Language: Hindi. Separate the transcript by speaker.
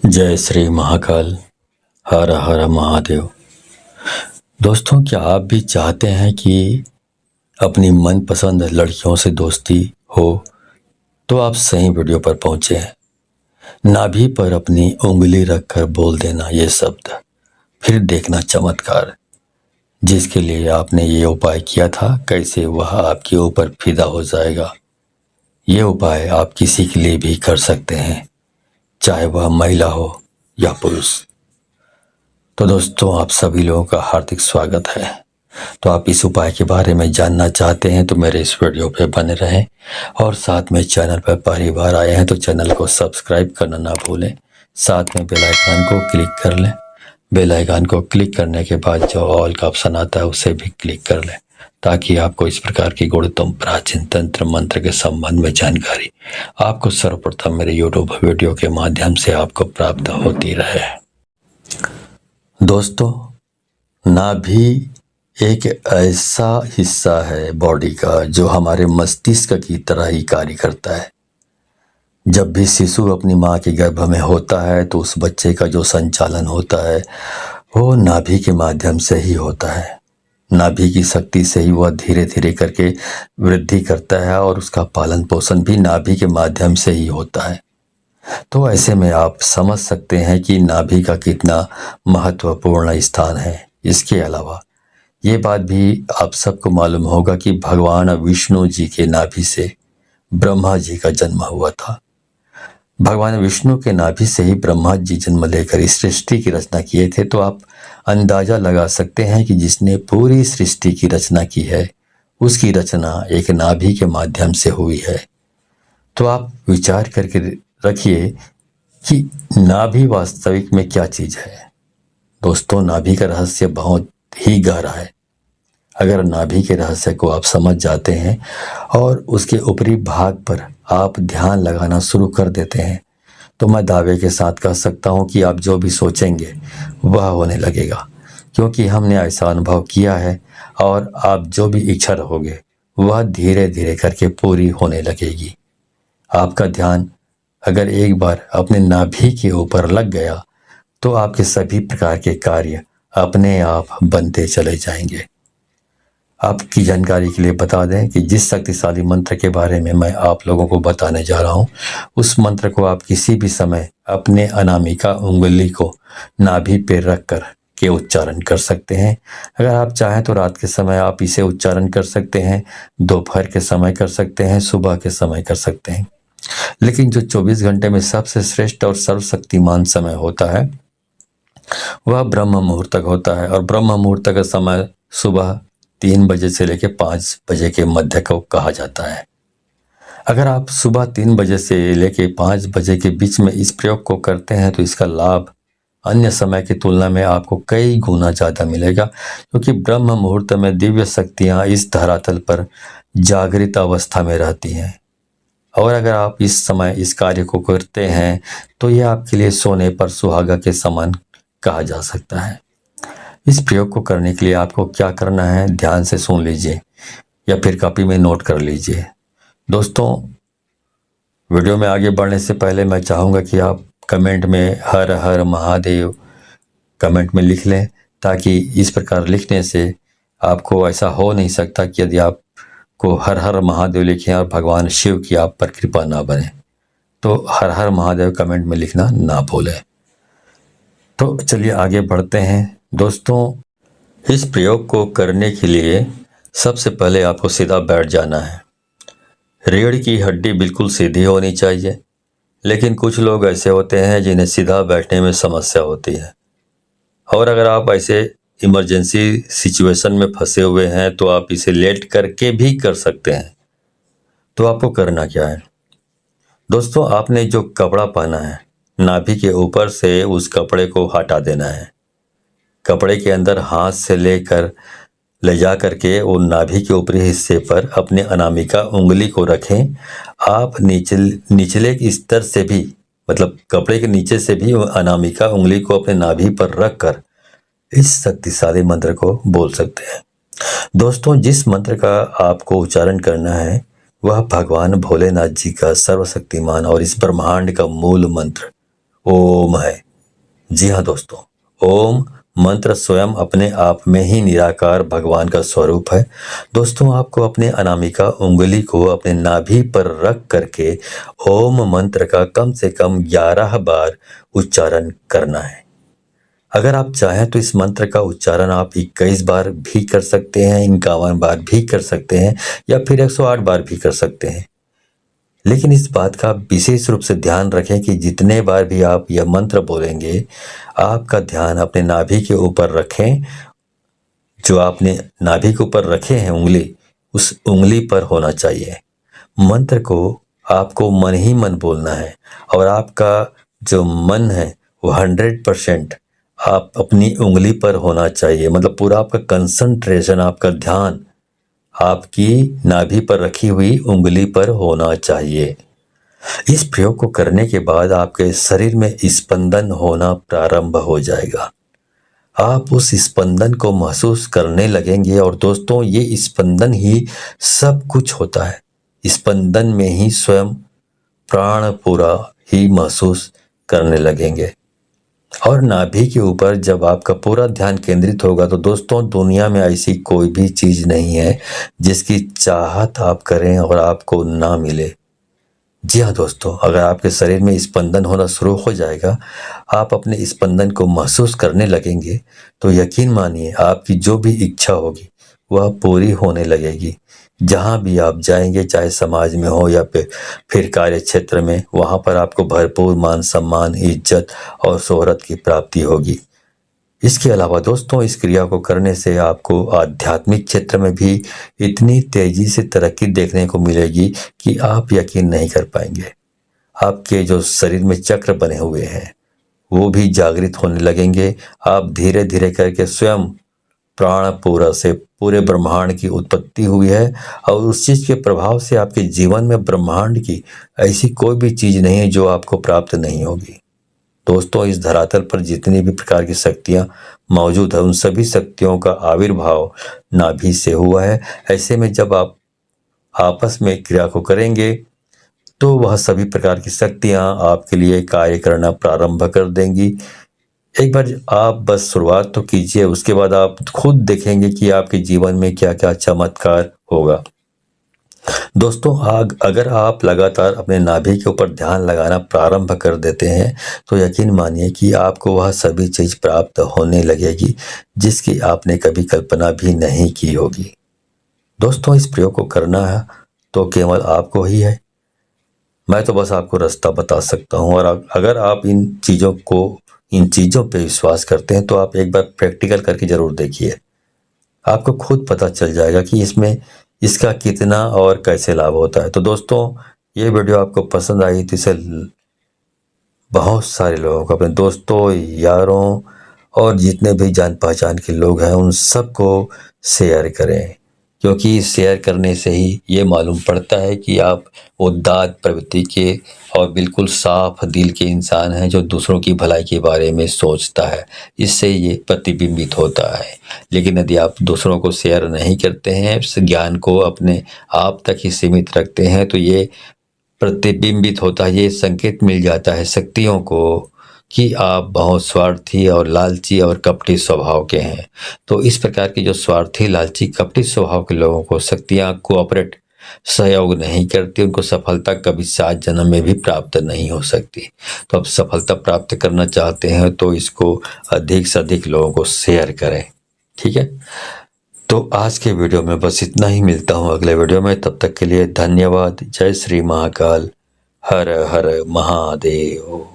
Speaker 1: जय श्री महाकाल। हर हर महादेव। दोस्तों, क्या आप भी चाहते हैं कि अपनी मनपसंद लड़कियों से दोस्ती हो? तो आप सही वीडियो पर पहुंचे हैं। नाभि पर अपनी उंगली रखकर बोल देना ये शब्द, फिर देखना चमत्कार। जिसके लिए आपने ये उपाय किया था, कैसे वह आपके ऊपर फिदा हो जाएगा। ये उपाय आप किसी के लिए भी कर सकते हैं, चाहे वह महिला हो या पुरुष। तो दोस्तों, आप सभी लोगों का हार्दिक स्वागत है। तो आप इस उपाय के बारे में जानना चाहते हैं तो मेरे इस वीडियो पे बने रहें, और साथ में चैनल पर पहली बार आए हैं तो चैनल को सब्सक्राइब करना ना भूलें। साथ में बेल आइकन को क्लिक कर लें। बेल आइकन को क्लिक करने के बाद जो ऑल का ऑप्शन आता है उसे भी क्लिक कर लें, ताकि आपको इस प्रकार की गुणतम प्राचीन तंत्र मंत्र के संबंध में जानकारी आपको सर्वप्रथम मेरे यूट्यूब वीडियो के माध्यम से आपको प्राप्त होती रहे। दोस्तों, नाभि एक ऐसा हिस्सा है बॉडी का जो हमारे मस्तिष्क की तरह ही कार्य करता है। जब भी शिशु अपनी माँ के गर्भ में होता है तो उस बच्चे का जो संचालन होता है वो नाभि के माध्यम से ही होता है। नाभि की शक्ति से ही वह धीरे धीरे करके वृद्धि करता है और उसका पालन पोषण भी नाभि के माध्यम से ही होता है। तो ऐसे में आप समझ सकते हैं कि नाभि का कितना महत्वपूर्ण स्थान है। इसके अलावा ये बात भी आप सबको मालूम होगा कि भगवान विष्णु जी के नाभि से ब्रह्मा जी का जन्म हुआ था। भगवान विष्णु के नाभि से ही ब्रह्मा जी जन्म लेकर इस सृष्टि की रचना किए थे। तो आप अंदाजा लगा सकते हैं कि जिसने पूरी सृष्टि की रचना की है उसकी रचना एक नाभि के माध्यम से हुई है। तो आप विचार करके रखिए कि नाभि वास्तविक में क्या चीज है। दोस्तों, नाभि का रहस्य बहुत ही गहरा है। अगर नाभि के रहस्य को आप समझ जाते हैं और उसके ऊपरी भाग पर आप ध्यान लगाना शुरू कर देते हैं तो मैं दावे के साथ कह सकता हूं कि आप जो भी सोचेंगे वह होने लगेगा, क्योंकि हमने ऐसा अनुभव किया है। और आप जो भी इच्छा रखोगे वह धीरे धीरे करके पूरी होने लगेगी। आपका ध्यान अगर एक बार अपने नाभि के ऊपर लग गया तो आपके सभी प्रकार के कार्य अपने आप बनते चले जाएंगे। आपकी जानकारी के लिए बता दें कि जिस शक्तिशाली मंत्र के बारे में मैं आप लोगों को बताने जा रहा हूं, उस मंत्र को आप किसी भी समय अपने अनामिका उंगली को नाभि पे रख कर के उच्चारण कर सकते हैं। अगर आप चाहें तो रात के समय आप इसे उच्चारण कर सकते हैं, दोपहर के समय कर सकते हैं, सुबह के समय कर सकते हैं। लेकिन जो 24 घंटे में सबसे श्रेष्ठ और सर्वशक्तिमान समय होता है वह ब्रह्म मुहूर्त तक होता है। और ब्रह्म मुहूर्त का समय सुबह 3 बजे से लेकर 5 बजे के मध्य को कहा जाता है। अगर आप सुबह 3 बजे से लेकर 5 बजे के बीच में इस प्रयोग को करते हैं तो इसका लाभ अन्य समय की तुलना में आपको कई गुना ज्यादा मिलेगा, क्योंकि ब्रह्म मुहूर्त में दिव्य शक्तियां इस धरातल पर जागृत अवस्था में रहती हैं। और अगर आप इस समय इस कार्य को करते हैं तो यह आपके लिए सोने पर सुहागा के समान कहा जा सकता है। इस प्रयोग को करने के लिए आपको क्या करना है, ध्यान से सुन लीजिए या फिर कॉपी में नोट कर लीजिए। दोस्तों, वीडियो में आगे बढ़ने से पहले मैं चाहूँगा कि आप कमेंट में हर हर महादेव कमेंट में लिख लें, ताकि इस प्रकार लिखने से आपको ऐसा हो नहीं सकता कि यदि आप को हर हर महादेव लिखें और भगवान शिव की आप पर कृपा ना बने। तो हर हर महादेव कमेंट में लिखना ना भूलें। तो चलिए आगे बढ़ते हैं। दोस्तों, इस प्रयोग को करने के लिए सबसे पहले आपको सीधा बैठ जाना है। रीढ़ की हड्डी बिल्कुल सीधी होनी चाहिए, लेकिन कुछ लोग ऐसे होते हैं जिन्हें सीधा बैठने में समस्या होती है। और अगर आप ऐसे इमरजेंसी सिचुएशन में फंसे हुए हैं तो आप इसे लेट करके भी कर सकते हैं। तो आपको करना क्या है दोस्तों, आपने जो कपड़ा पहना है नाभि के ऊपर से उस कपड़े को हटा देना है। कपड़े के अंदर हाथ से लेकर ले जा करके वो नाभि के ऊपरी हिस्से पर अपने अनामिका उंगली को रखें। आप निचले स्तर से भी, मतलब कपड़े के नीचे से भी अनामिका उंगली को अपने नाभि पर रख कर इस शक्तिशाली मंत्र को बोल सकते हैं। दोस्तों, जिस मंत्र का आपको उच्चारण करना है वह भगवान भोलेनाथ जी का सर्वशक्तिमान और इस ब्रह्मांड का मूल मंत्र ओम है। जी हाँ दोस्तों, ओम मंत्र स्वयं अपने आप में ही निराकार भगवान का स्वरूप है। दोस्तों, आपको अपने अनामिका उंगली को अपने नाभि पर रख करके ओम मंत्र का कम से कम 11 बार उच्चारण करना है। अगर आप चाहें तो इस मंत्र का उच्चारण आप 21 बार भी कर सकते हैं, 51 बार भी कर सकते हैं, या फिर 108 बार भी कर सकते हैं। लेकिन इस बात का विशेष रूप से ध्यान रखें कि जितने बार भी आप यह मंत्र बोलेंगे, आपका ध्यान अपने नाभि के ऊपर रखें। जो आपने नाभि के ऊपर रखे हैं उंगली, उस उंगली पर होना चाहिए। मंत्र को आपको मन ही मन बोलना है और आपका जो मन है वो 100% आप अपनी उंगली पर होना चाहिए। मतलब पूरा आपका कंसंट्रेशन, आपका ध्यान आपकी नाभि पर रखी हुई उंगली पर होना चाहिए। इस प्रयोग को करने के बाद आपके शरीर में स्पंदन होना प्रारंभ हो जाएगा। आप उस स्पंदन को महसूस करने लगेंगे और दोस्तों, ये स्पंदन ही सब कुछ होता है। स्पंदन में ही स्वयं प्राण पूरा ही महसूस करने लगेंगे। और नाभि के ऊपर जब आपका पूरा ध्यान केंद्रित होगा तो दोस्तों, दुनिया में ऐसी कोई भी चीज नहीं है जिसकी चाहत आप करें और आपको ना मिले। जी हाँ दोस्तों, अगर आपके शरीर में स्पंदन होना शुरू हो जाएगा, आप अपने स्पंदन को महसूस करने लगेंगे, तो यकीन मानिए आपकी जो भी इच्छा होगी वह पूरी होने लगेगी। जहाँ भी आप जाएंगे, चाहे समाज में हो या फिर कार्य क्षेत्र में, वहाँ पर आपको भरपूर मान सम्मान, इज्जत और शोहरत की प्राप्ति होगी। इसके अलावा दोस्तों, इस क्रिया को करने से आपको आध्यात्मिक क्षेत्र में भी इतनी तेजी से तरक्की देखने को मिलेगी कि आप यकीन नहीं कर पाएंगे। आपके जो शरीर में चक्र बने हुए हैं वो भी जागृत होने लगेंगे। आप धीरे धीरे करके स्वयं प्राण पूरा से पूरे ब्रह्मांड की उत्पत्ति हुई है और उस चीज के प्रभाव से आपके जीवन में ब्रह्मांड की ऐसी कोई भी चीज नहीं है जो आपको प्राप्त नहीं होगी। दोस्तों, इस धरातल पर जितनी भी प्रकार की शक्तियां मौजूद है, उन सभी शक्तियों का आविर्भाव नाभि से हुआ है। ऐसे में जब आप आपस में क्रिया को करेंगे तो वह सभी प्रकार की शक्तियां आपके लिए कार्य करना प्रारंभ कर देंगी। एक बार आप बस शुरुआत तो कीजिए, उसके बाद आप खुद देखेंगे कि आपके जीवन में क्या क्या चमत्कार होगा। दोस्तों, अगर आप लगातार अपने नाभि के ऊपर ध्यान लगाना प्रारंभ कर देते हैं तो यकीन मानिए कि आपको वह सभी चीज प्राप्त होने लगेगी जिसकी आपने कभी कल्पना भी नहीं की होगी। दोस्तों, इस प्रयोग को करना है तो केवल आपको ही है। मैं तो बस आपको रास्ता बता सकता हूँ, और अगर आप इन चीजों पे विश्वास करते हैं तो आप एक बार प्रैक्टिकल करके जरूर देखिए। आपको खुद पता चल जाएगा कि इसका कितना और कैसे लाभ होता है। तो दोस्तों, ये वीडियो आपको पसंद आई तो इसे बहुत सारे लोगों को, अपने दोस्तों, यारों और जितने भी जान पहचान के लोग हैं उन सबको शेयर करें, क्योंकि शेयर करने से ही ये मालूम पड़ता है कि आप उदात्त प्रवृत्ति के और बिल्कुल साफ दिल के इंसान हैं जो दूसरों की भलाई के बारे में सोचता है। इससे ये प्रतिबिंबित होता है। लेकिन यदि आप दूसरों को शेयर नहीं करते हैं, इस ज्ञान को अपने आप तक ही सीमित रखते हैं, तो ये प्रतिबिंबित होता है, ये संकेत मिल जाता है शक्तियों को कि आप बहुत स्वार्थी और लालची और कपटी स्वभाव के हैं। तो इस प्रकार की जो स्वार्थी, लालची, कपटी स्वभाव के लोगों को शक्तियां कोऑपरेट, सहयोग नहीं करती, उनको सफलता कभी 7 जन्म में भी प्राप्त नहीं हो सकती। तो अब सफलता प्राप्त करना चाहते हैं तो इसको अधिक से अधिक लोगों को शेयर करें, ठीक है। तो आज के वीडियो में बस इतना ही। मिलता हूँ अगले वीडियो में, तब तक के लिए धन्यवाद। जय श्री महाकाल, हर हर महादेव।